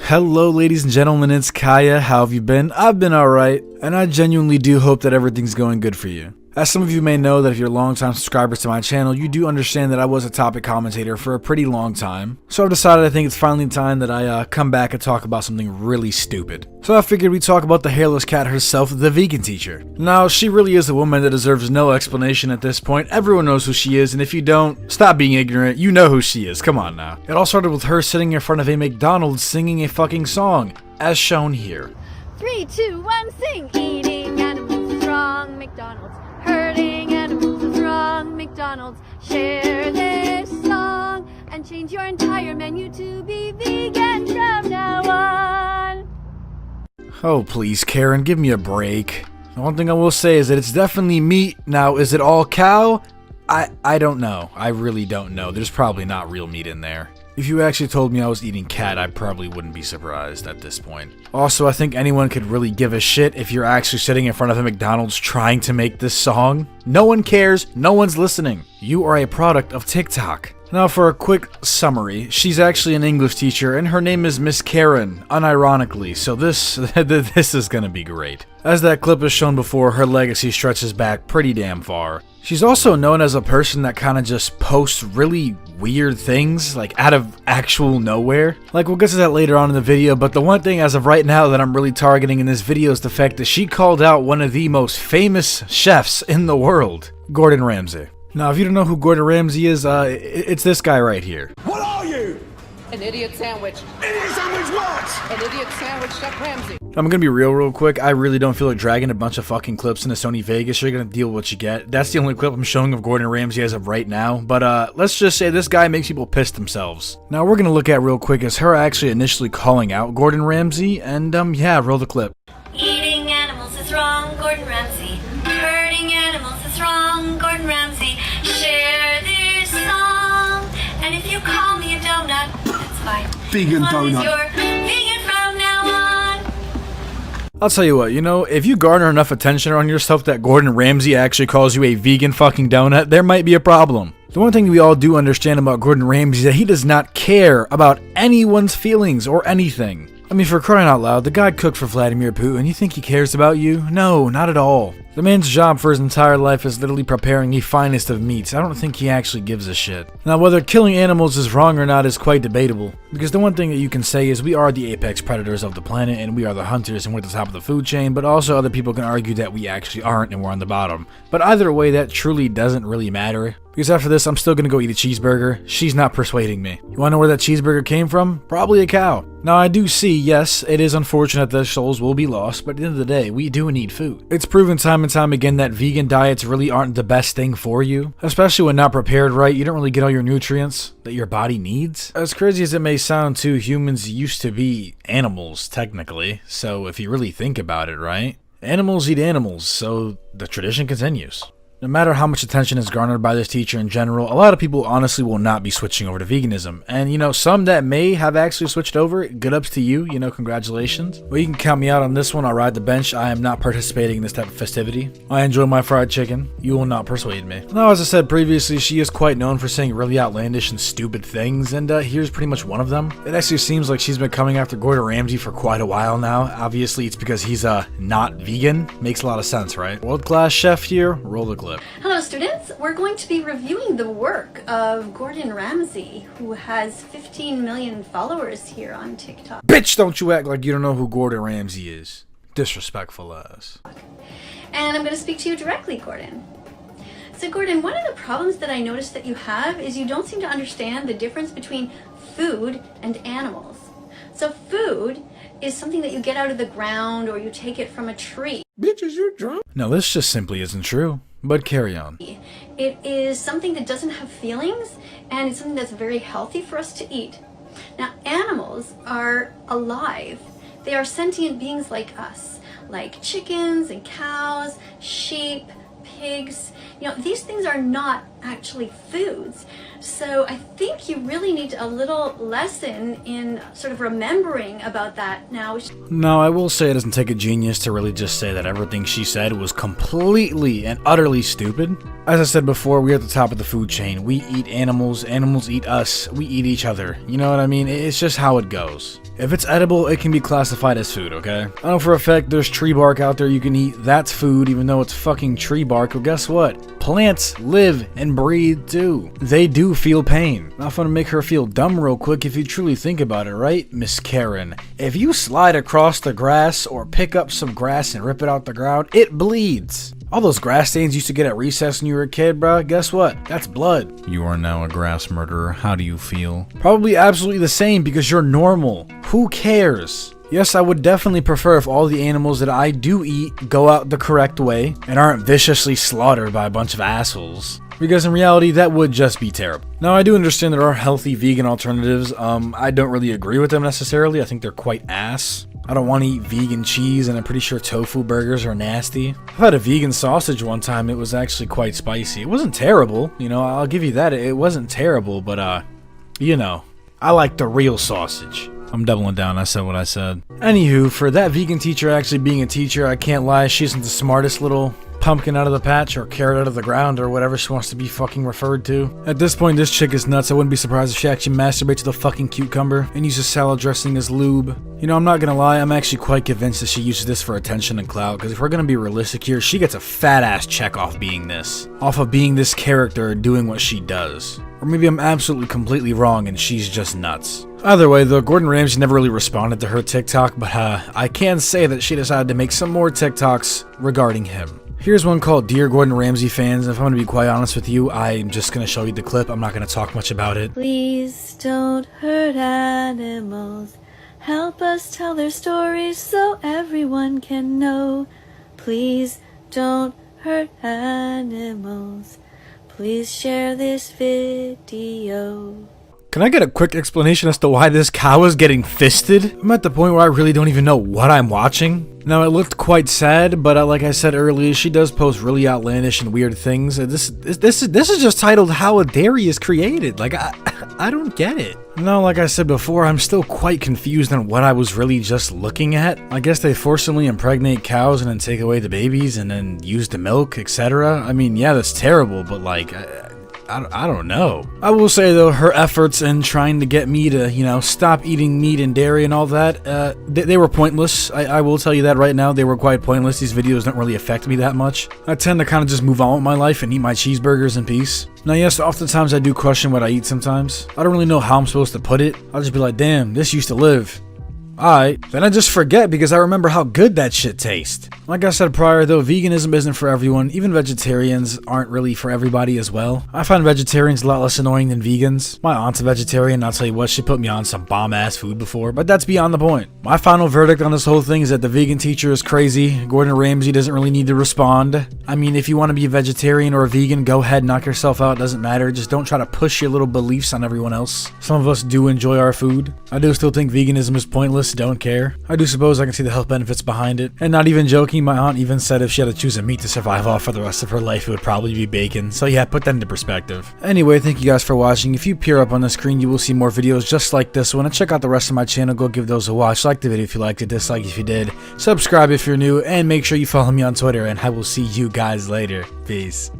Hello ladies and gentlemen, it's Kyya. How have you been? I've been alright, and I genuinely do hope that everything's going good for you. As some of you may know that if you're longtime subscribers to my channel, you do understand that I was a topic commentator for a pretty long time. So I've decided I think it's finally time that I come back and talk about something really stupid. So I figured we'd talk about the hairless cat herself, the vegan teacher. Now, she really is a woman that deserves no explanation at this point. Everyone knows who she is, and if you don't, stop being ignorant. You know who she is. Come on now. It all started with her sitting in front of a McDonald's singing a fucking song, as shown here. 3, 2, 1, sing! Eating animals is wrong, McDonald's. Hurting animals is wrong, McDonald's. Share this song and change your entire menu to be vegan from now on. Oh, please, Karen, give me a break. The one thing I will say is that it's definitely meat. Now, is it all cow? I don't know. I really don't know. There's probably not real meat in there. If you actually told me I was eating cat, I probably wouldn't be surprised at this point. Also, I think anyone could really give a shit if you're actually sitting in front of a McDonald's trying to make this song. No one cares, no one's listening. You are a product of TikTok. Now for a quick summary, she's actually an English teacher and her name is Miss Karen, unironically, so this is gonna be great. As that clip has shown before, her legacy stretches back pretty damn far. She's also known as a person that kinda just posts really weird things, like out of actual nowhere. Like, we'll get to that later on in the video, but the one thing as of right now that I'm really targeting in this video is the fact that she called out one of the most famous chefs in the world, Gordan Ramsay. Now, if you don't know who Gordan Ramsay is, it's this guy right here. What are you? An idiot sandwich. Idiot sandwich what? An idiot sandwich, Chef Ramsay. I'm gonna be real quick. I really don't feel like dragging a bunch of fucking clips into Sony Vegas. You're gonna deal with what you get. That's the only clip I'm showing of Gordan Ramsay as of right now. But let's just say this guy makes people piss themselves. Now, we're gonna look at real quick is her actually initially calling out Gordan Ramsay, and yeah, roll the clip. Eating animals is wrong, Gordan Ramsay. Hurting animals is wrong, Gordan Ramsay. Share this song, and if you call me a donut, that's fine. Vegan as long donut. as you're vegan from now on. I'll tell you what, you know, if you garner enough attention on yourself that Gordan Ramsay actually calls you a vegan fucking donut, there might be a problem. The one thing we all do understand about Gordan Ramsay is that he does not care about anyone's feelings or anything. I mean, for crying out loud, the guy cooked for Vladimir Putin. You think he cares about you? No, not at all. The man's job for his entire life is literally preparing the finest of meats. I don't think he actually gives a shit. Now, whether killing animals is wrong or not is quite debatable, because the one thing that you can say is we are the apex predators of the planet and we are the hunters and we're at the top of the food chain, but also other people can argue that we actually aren't and we're on the bottom. But either way, that truly doesn't really matter, because after this, I'm still gonna go eat a cheeseburger. She's not persuading me. You wanna know where that cheeseburger came from? Probably a cow. Now, I do see, yes, it is unfortunate that souls will be lost, but at the end of the day, we do need food. It's proven time and time again that vegan diets really aren't the best thing for you, especially when not prepared right. You don't really get all your nutrients that your body needs. As crazy as it may sound too, humans used to be animals, technically, so if you really think about it, right? Animals eat animals, so the tradition continues. No matter how much attention is garnered by this teacher in general, a lot of people honestly will not be switching over to veganism. And you know, some that may have actually switched over, good ups to you, you know, congratulations. But you can count me out on this one. I'll ride the bench. I am not participating in this type of festivity. I enjoy my fried chicken. You will not persuade me. Now, as I said previously, she is quite known for saying really outlandish and stupid things, and here's pretty much one of them. It actually seems like she's been coming after Gordan Ramsay for quite a while now. Obviously, it's because he's not vegan. Makes a lot of sense, right? World-class chef here, roll the clip. Hello students, we're going to be reviewing the work of Gordan Ramsay, who has 15 million followers here on TikTok. Bitch, don't you act like you don't know who Gordan Ramsay is. Disrespectful ass. And I'm going to speak to you directly, Gordan. So Gordan, one of the problems that I noticed that you have is you don't seem to understand the difference between food and animals. So food is something that you get out of the ground or you take it from a tree. Bitches, you're drunk. No, this just simply isn't true. But carry on. It is something that doesn't have feelings, and it's something that's very healthy for us to eat. Now, animals are alive. They are sentient beings like us, like chickens and cows, sheep, pigs. You know, these things are not actually foods. So I think you really need a little lesson in sort of remembering about that now. No, I will say it doesn't take a genius to really just say that everything she said was completely and utterly stupid. As I said before, we're at the top of the food chain. We eat animals, animals eat us, we eat each other. You know what I mean? It's just how it goes. If it's edible, it can be classified as food, okay? I know for a fact there's tree bark out there you can eat. That's food, even though it's fucking tree bark. Well, guess what? Plants live and breathe too. They do feel pain. Not fun to make her feel dumb real quick if you truly think about it, right, Miss Karen? If you slide across the grass or pick up some grass and rip it out the ground, it bleeds. All those grass stains you used to get at recess when you were a kid, bruh, guess what? That's blood. You are now a grass murderer. How do you feel? Probably absolutely the same because you're normal. Who cares? Yes, I would definitely prefer if all the animals that I do eat go out the correct way and aren't viciously slaughtered by a bunch of assholes. Because in reality, that would just be terrible. Now, I do understand there are healthy vegan alternatives. I don't really agree with them necessarily. I think they're quite ass. I don't want to eat vegan cheese, and I'm pretty sure tofu burgers are nasty. I've had a vegan sausage one time. It was actually quite spicy. It wasn't terrible, you know, I'll give you that. It wasn't terrible, but, you know, I like the real sausage. I'm doubling down, I said what I said. Anywho, for that vegan teacher actually being a teacher, I can't lie, she isn't the smartest little pumpkin out of the patch or carrot out of the ground or whatever she wants to be fucking referred to. At this point, this chick is nuts. I wouldn't be surprised if she actually masturbates with a fucking cucumber and uses salad dressing as lube. You know, I'm not gonna lie, I'm actually quite convinced that she uses this for attention and clout, because if we're gonna be realistic here, she gets a fat ass check off being this. Off of being this character and doing what she does. Or maybe I'm absolutely completely wrong and she's just nuts. Either way though, Gordan Ramsay never really responded to her TikTok, but I can say that she decided to make some more TikToks regarding him. Here's one called Dear Gordan Ramsay Fans. If I'm gonna be quite honest with you, I'm just gonna show you the clip. I'm not gonna talk much about it. Please don't hurt animals. Help us tell their stories so everyone can know. Please don't hurt animals. Please share this video. Can I get a quick explanation as to why this cow is getting fisted? I'm at the point where I really don't even know what I'm watching. Now, it looked quite sad, but like I said earlier, she does post really outlandish and weird things. This is just titled How a Dairy is Created. Like, I don't get it. No, like I said before, I'm still quite confused on what I was really just looking at. I guess they forcibly impregnate cows and then take away the babies and then use the milk, etc. I mean, yeah, that's terrible, but like, I don't know. I will say though, her efforts in trying to get me to, you know, stop eating meat and dairy and all that, they were pointless. I will tell you that right now, they were quite pointless. These videos don't really affect me that much. I tend to kind of just move on with my life and eat my cheeseburgers in peace. Now yes, oftentimes I do question what I eat sometimes. I don't really know how I'm supposed to put it. I'll just be like, damn, this used to live. Alright, then I just forget because I remember how good that shit tastes. Like I said prior though, veganism isn't for everyone. Even vegetarians aren't really for everybody as well. I find vegetarians a lot less annoying than vegans. My aunt's a vegetarian, I'll tell you what, she put me on some bomb ass food before, but that's beyond the point. My final verdict on this whole thing is that the vegan teacher is crazy. Gordan Ramsay doesn't really need to respond. I mean, if you want to be a vegetarian or a vegan, go ahead, knock yourself out, it doesn't matter. Just don't try to push your little beliefs on everyone else. Some of us do enjoy our food. I do still think veganism is pointless. Don't care. I do suppose I can see the health benefits behind it. And not even joking, my aunt even said if she had to choose a meat to survive off for the rest of her life, it would probably be bacon. So yeah, put that into perspective. Anyway, thank you guys for watching. If you peer up on the screen, you will see more videos just like this one. And check out the rest of my channel. Go give those a watch. Like the video if you liked it, dislike if you did. Subscribe if you're new, and make sure you follow me on Twitter, and I will see you guys later. Peace.